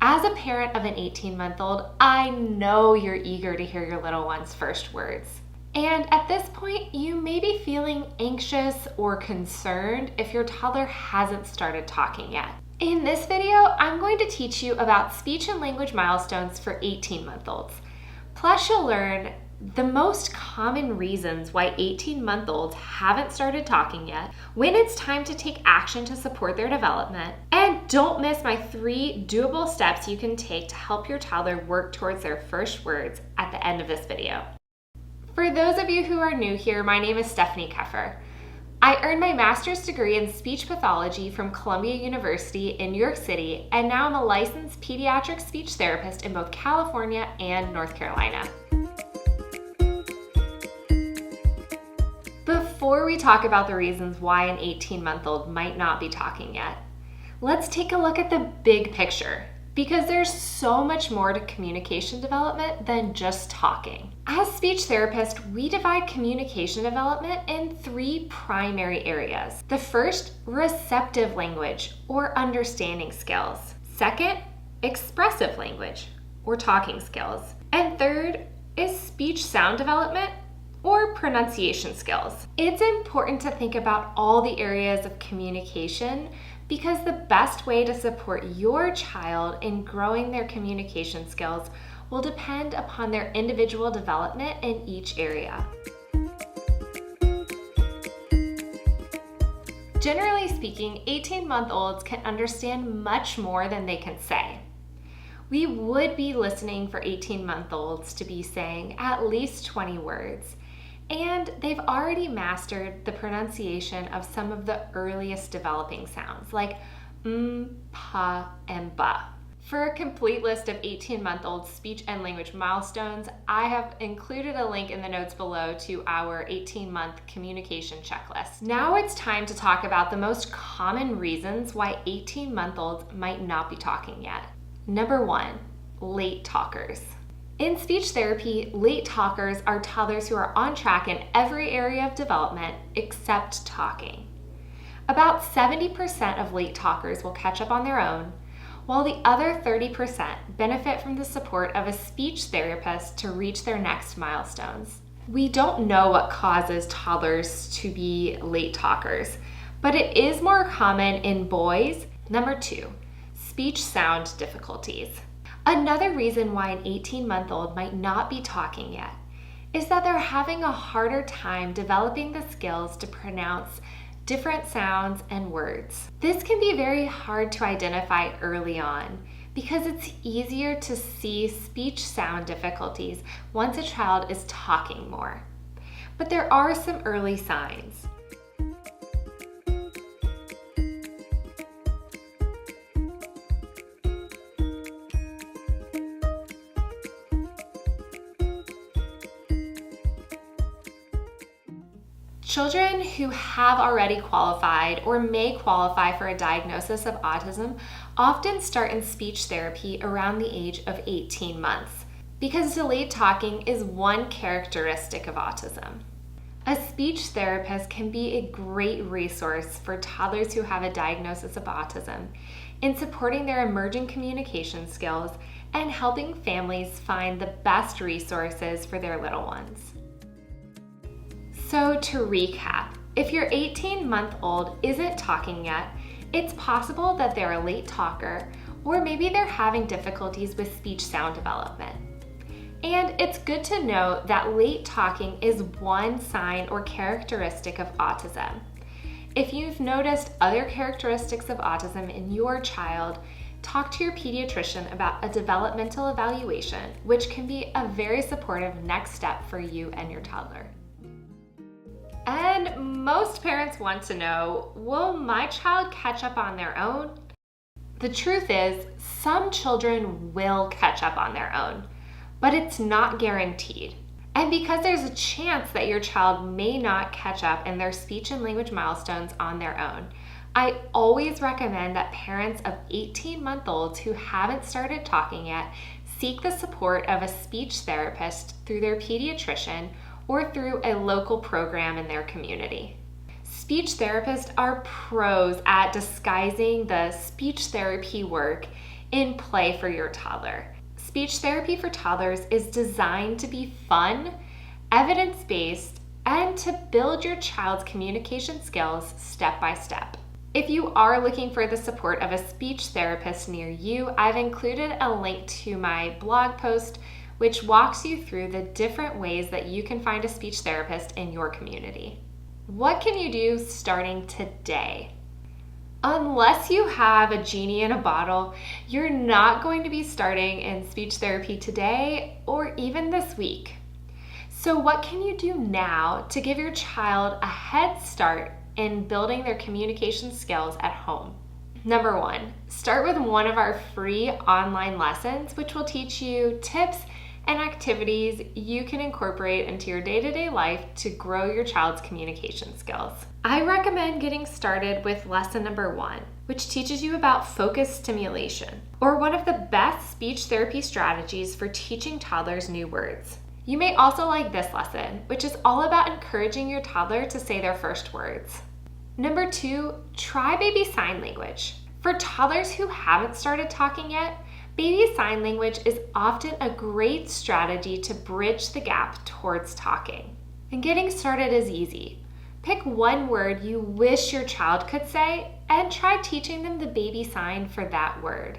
As a parent of an 18-month-old, I know you're eager to hear your little one's first words. And at this point, you may be feeling anxious or concerned if your toddler hasn't started talking yet. In this video, I'm going to teach you about speech and language milestones for 18-month-olds. Plus, you'll learn the most common reasons why 18-month-olds haven't started talking yet, when it's time to take action to support their development, and don't miss my 3 doable steps you can take to help your toddler work towards their first words at the end of this video. For those of you who are new here, my name is Stephanie Keffer. I earned my master's degree in speech pathology from Columbia University in New York City, and now I'm a licensed pediatric speech therapist in both California and North Carolina. Before we talk about the reasons why an 18-month-old might not be talking yet, let's take a look at the big picture, because there's so much more to communication development than just talking. As speech therapists, we divide communication development in 3 primary areas. The first, receptive language or understanding skills. Second, expressive language or talking skills. And third is speech sound development or pronunciation skills. It's important to think about all the areas of communication because the best way to support your child in growing their communication skills will depend upon their individual development in each area. Generally speaking, 18-month-olds can understand much more than they can say. We would be listening for 18-month-olds to be saying at least 20 words, and they've already mastered the pronunciation of some of the earliest developing sounds, like pa, and ba. For a complete list of 18-month-old speech and language milestones, I have included a link in the notes below to our 18-month communication checklist. Now it's time to talk about the most common reasons why 18-month-olds might not be talking yet. Number 1, late talkers. In speech therapy, late talkers are toddlers who are on track in every area of development except talking. About 70% of late talkers will catch up on their own, while the other 30% benefit from the support of a speech therapist to reach their next milestones. We don't know what causes toddlers to be late talkers, but it is more common in boys. Number 2, speech sound difficulties. Another reason why an 18-month-old might not be talking yet is that they're having a harder time developing the skills to pronounce different sounds and words. This can be very hard to identify early on because it's easier to see speech sound difficulties once a child is talking more. But there are some early signs. Children who have already qualified or may qualify for a diagnosis of autism often start in speech therapy around the age of 18 months because delayed talking is one characteristic of autism. A speech therapist can be a great resource for toddlers who have a diagnosis of autism in supporting their emerging communication skills and helping families find the best resources for their little ones. So to recap, if your 18-month-old isn't talking yet, it's possible that they're a late talker, or maybe they're having difficulties with speech sound development. And it's good to know that late talking is one sign or characteristic of autism. If you've noticed other characteristics of autism in your child, talk to your pediatrician about a developmental evaluation, which can be a very supportive next step for you and your toddler. And most parents want to know, will my child catch up on their own? The truth is, some children will catch up on their own, but it's not guaranteed. And because there's a chance that your child may not catch up in their speech and language milestones on their own, I always recommend that parents of 18-month-olds who haven't started talking yet seek the support of a speech therapist through their pediatrician or through a local program in their community. Speech therapists are pros at disguising the speech therapy work in play for your toddler. Speech therapy for toddlers is designed to be fun, evidence-based, and to build your child's communication skills step by step. If you are looking for the support of a speech therapist near you, I've included a link to my blog post which walks you through the different ways that you can find a speech therapist in your community. What can you do starting today? Unless you have a genie in a bottle, you're not going to be starting in speech therapy today or even this week. So what can you do now to give your child a head start in building their communication skills at home? Number 1, start with one of our free online lessons, which will teach you tips and activities you can incorporate into your day-to-day life to grow your child's communication skills. I recommend getting started with lesson number 1, which teaches you about focus stimulation, or one of the best speech therapy strategies for teaching toddlers new words. You may also like this lesson, which is all about encouraging your toddler to say their first words. Number 2, try baby sign language. For toddlers who haven't started talking yet, baby sign language is often a great strategy to bridge the gap towards talking. And getting started is easy. Pick one word you wish your child could say and try teaching them the baby sign for that word.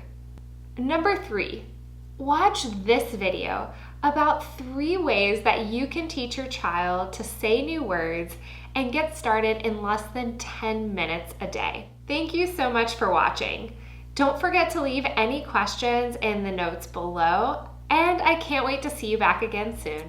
Number 3, watch this video about 3 ways that you can teach your child to say new words and get started in less than 10 minutes a day. Thank you so much for watching. Don't forget to leave any questions in the notes below, and I can't wait to see you back again soon.